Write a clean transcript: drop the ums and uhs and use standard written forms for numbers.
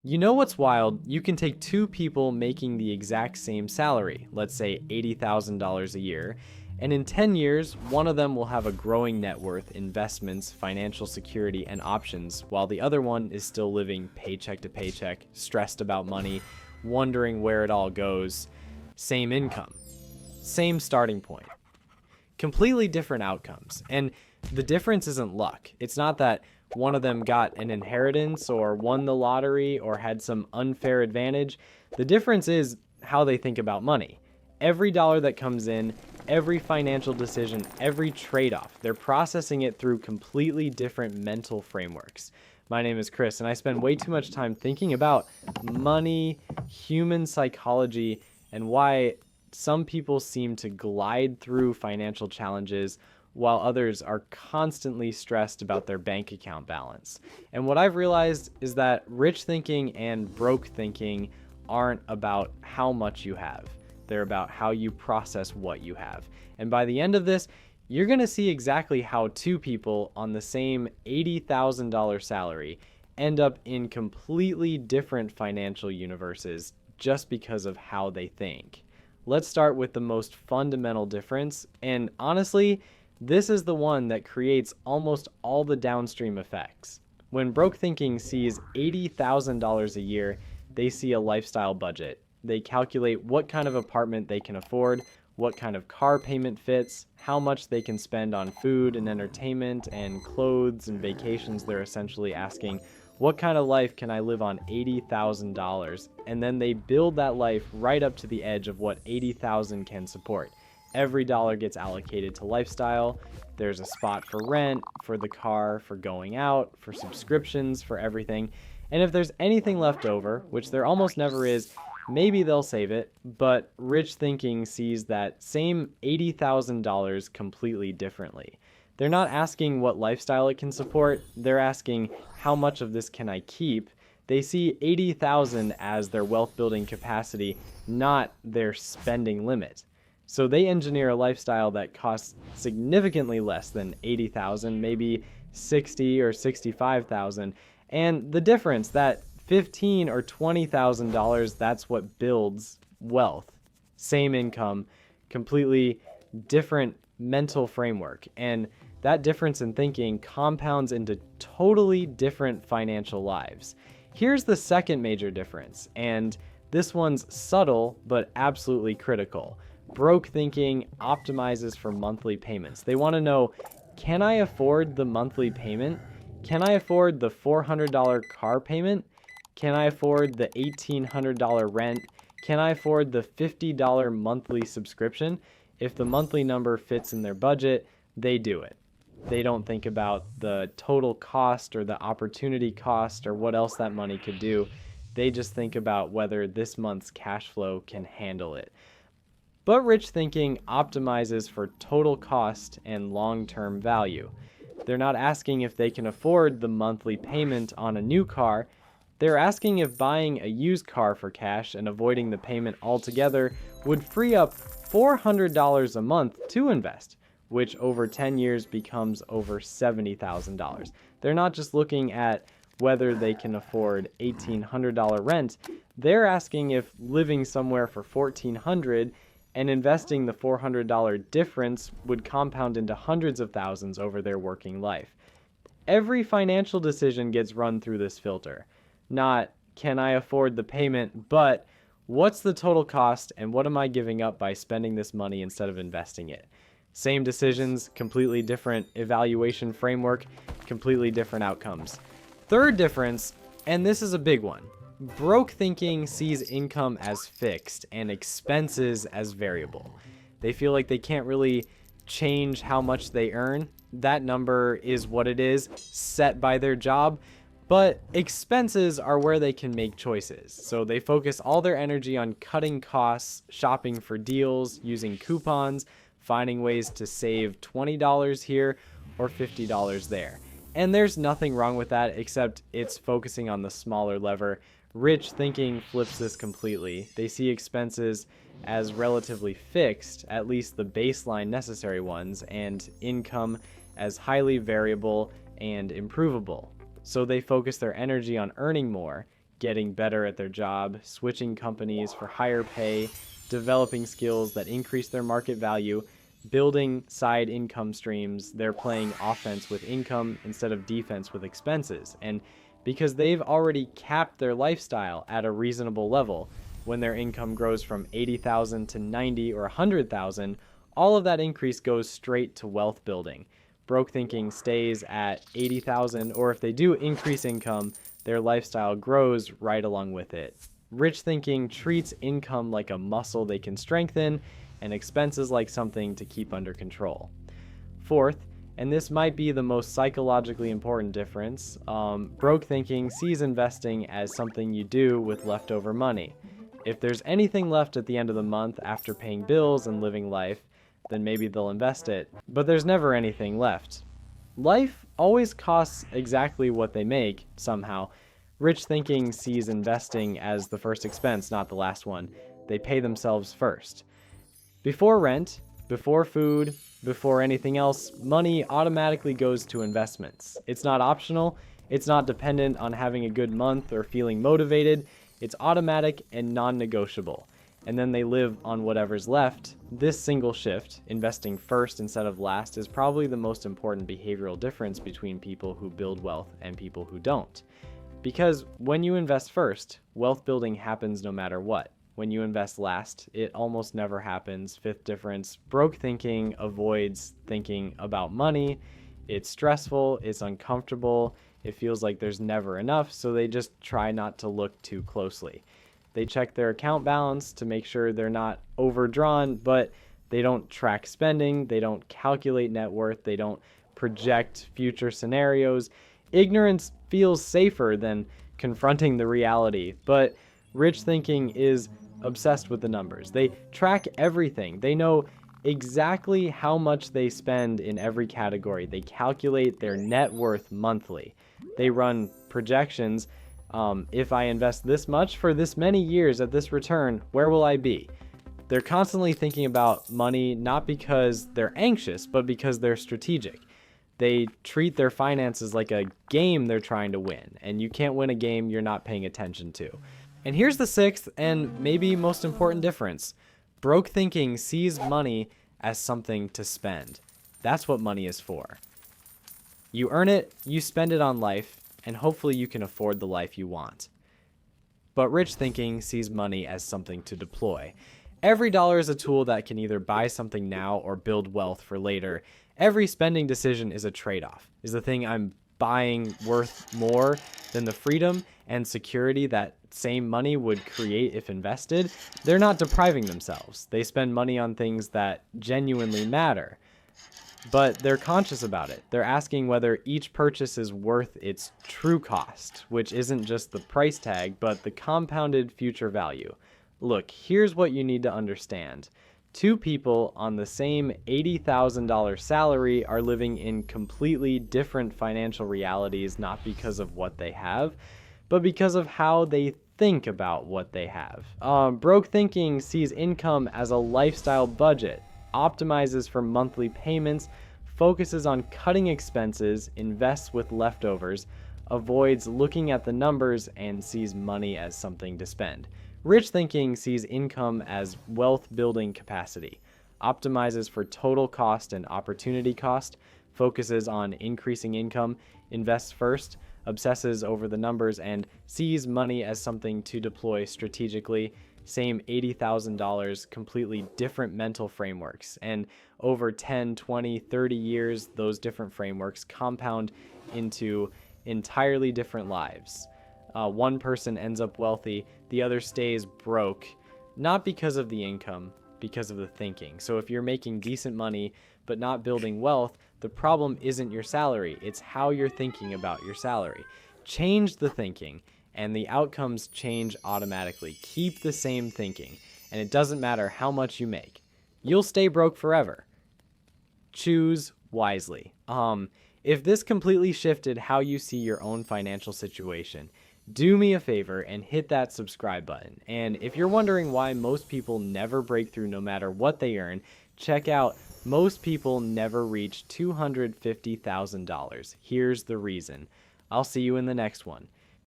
You know what's wild? You can take two people making the exact same salary, let's say $80,000 a year, and in 10 years, one of them will have a growing net worth, investments, financial security, and options, while the other one is still living paycheck to paycheck, stressed about money, wondering where it all goes. Same income, same starting point, completely different outcomes. And the difference isn't luck. It's not that one of them got an inheritance or won the lottery or had some unfair advantage. The difference is how they think about money. Every dollar that comes in, every financial decision, every trade-off, they're processing it through completely different mental frameworks. My name is Chris, and I spend way too much time thinking about money, human psychology, and why some people seem to glide through financial challenges while others are constantly stressed about their bank account balance. And what I've realized is that rich thinking and broke thinking aren't about how much you have. They're about how you process what you have. And by the end of this, you're going to see exactly how two people on the same $80,000 salary end up in completely different financial universes just because of how they think. Let's start with the most fundamental difference, and honestly, this is the one that creates almost all the downstream effects. When broke thinking sees $80,000 a year, they see a lifestyle budget. They calculate what kind of apartment they can afford, what kind of car payment fits, how much they can spend on food and entertainment and clothes and vacations. They're essentially asking, what kind of life can I live on $80,000? And then they build that life right up to the edge of what $80,000 can support. Every dollar gets allocated to lifestyle. There's a spot for rent, for the car, for going out, for subscriptions, for everything. And if there's anything left over, which there almost never is, maybe they'll save it. But rich thinking sees that same $80,000 completely differently. They're not asking what lifestyle it can support. They're asking, how much of this can I keep? They see 80,000 as their wealth building capacity, not their spending limit. So they engineer a lifestyle that costs significantly less than 80,000, maybe 60 or 65,000. And the difference, that 15 or $20,000, that's what builds wealth. Same income, completely different mental framework. And that difference in thinking compounds into totally different financial lives. Here's the second major difference, and this one's subtle but absolutely critical. Broke thinking optimizes for monthly payments. They want to know, can I afford the monthly payment? Can I afford the $400 car payment? Can I afford the $1,800 rent? Can I afford the $50 monthly subscription? If the monthly number fits in their budget, they do it. They don't think about the total cost or the opportunity cost or what else that money could do. They just think about whether this month's cash flow can handle it. But rich thinking optimizes for total cost and long-term value. They're not asking if they can afford the monthly payment on a new car. They're asking if buying a used car for cash and avoiding the payment altogether would free up $400 a month to invest, which over 10 years becomes over $70,000. They're not just looking at whether they can afford $1,800 rent. They're asking if living somewhere for $1,400 and investing the $400 difference would compound into hundreds of thousands over their working life. Every financial decision gets run through this filter. Not, can I afford the payment, but what's the total cost and what am I giving up by spending this money instead of investing it? Same decisions, completely different evaluation framework, completely different outcomes. Third difference, and this is a big one. Broke thinking sees income as fixed and expenses as variable. They feel like they can't really change how much they earn. That number is what it is, set by their job. But expenses are where they can make choices. So they focus all their energy on cutting costs, shopping for deals, using coupons, finding ways to save $20 here or $50 there. And there's nothing wrong with that, except it's focusing on the smaller lever. Rich thinking flips this completely. They see expenses as relatively fixed, at least the baseline necessary ones, and income as highly variable and improvable. So they focus their energy on earning more, getting better at their job, switching companies for higher pay, developing skills that increase their market value, building side income streams. They're playing offense with income instead of defense with expenses. And because they've already capped their lifestyle at a reasonable level, when their income grows from 80,000 to 90 or 100,000, all of that increase goes straight to wealth building. Broke thinking stays at 80,000, or if they do increase income, their lifestyle grows right along with it. Rich thinking treats income like a muscle they can strengthen and expenses like something to keep under control. Fourth, and this might be the most psychologically important difference, broke thinking sees investing as something you do with leftover money. If there's anything left at the end of the month after paying bills and living life, then maybe they'll invest it. But there's never anything left. Life always costs exactly what they make, somehow. Rich thinking sees investing as the first expense, not the last one. They pay themselves first. Before rent, before food, before anything else, money automatically goes to investments. It's not optional. It's not dependent on having a good month or feeling motivated. It's automatic and non-negotiable. And then they live on whatever's left. This single shift, investing first instead of last, is probably the most important behavioral difference between people who build wealth and people who don't. Because when you invest first, wealth building happens no matter what. When you invest last, it almost never happens. Fifth difference, broke thinking avoids thinking about money. It's stressful, it's uncomfortable, it feels like there's never enough, so they just try not to look too closely. They check their account balance to make sure they're not overdrawn, but they don't track spending, they don't calculate net worth, they don't project future scenarios. Ignorance feels safer than confronting the reality, but rich thinking is obsessed with the numbers. They track everything. They know exactly how much they spend in every category. They calculate their net worth monthly. They run projections. If I invest this much for this many years at this return, where will I be? They're constantly thinking about money, not because they're anxious, but because they're strategic. They treat their finances like a game they're trying to win, and you can't win a game you're not paying attention to. And here's the sixth and maybe most important difference. Broke thinking sees money as something to spend. That's what money is for. You earn it, you spend it on life, and hopefully you can afford the life you want. But rich thinking sees money as something to deploy. Every dollar is a tool that can either buy something now or build wealth for later. Every spending decision is a trade-off. Is the thing I'm buying worth more than the freedom and security that same money would create if invested? They're not depriving themselves. They spend money on things that genuinely matter. But they're conscious about it. They're asking whether each purchase is worth its true cost, which isn't just the price tag, but the compounded future value. Look, here's what you need to understand. Two people on the same $80,000 salary are living in completely different financial realities, not because of what they have, but because of how they think about what they have. Broke thinking sees income as a lifestyle budget, optimizes for monthly payments, focuses on cutting expenses, invests with leftovers, avoids looking at the numbers, and sees money as something to spend. Rich thinking sees income as wealth building capacity, optimizes for total cost and opportunity cost, focuses on increasing income, invests first, obsesses over the numbers, and sees money as something to deploy strategically. Same $80,000, completely different mental frameworks. And over 10, 20, 30 years, those different frameworks compound into entirely different lives. One person ends up wealthy, the other stays broke, not because of the income, because of the thinking. So if you're making decent money but not building wealth, the problem isn't your salary, it's how you're thinking about your salary. Change the thinking, and the outcomes change automatically. Keep the same thinking, and it doesn't matter how much you make. You'll stay broke forever. Choose wisely. If this completely shifted how you see your own financial situation, do me a favor and hit that subscribe button. And if you're wondering why most people never break through no matter what they earn, check out most people never reach $250,000. Here's the reason. I'll see you in the next one.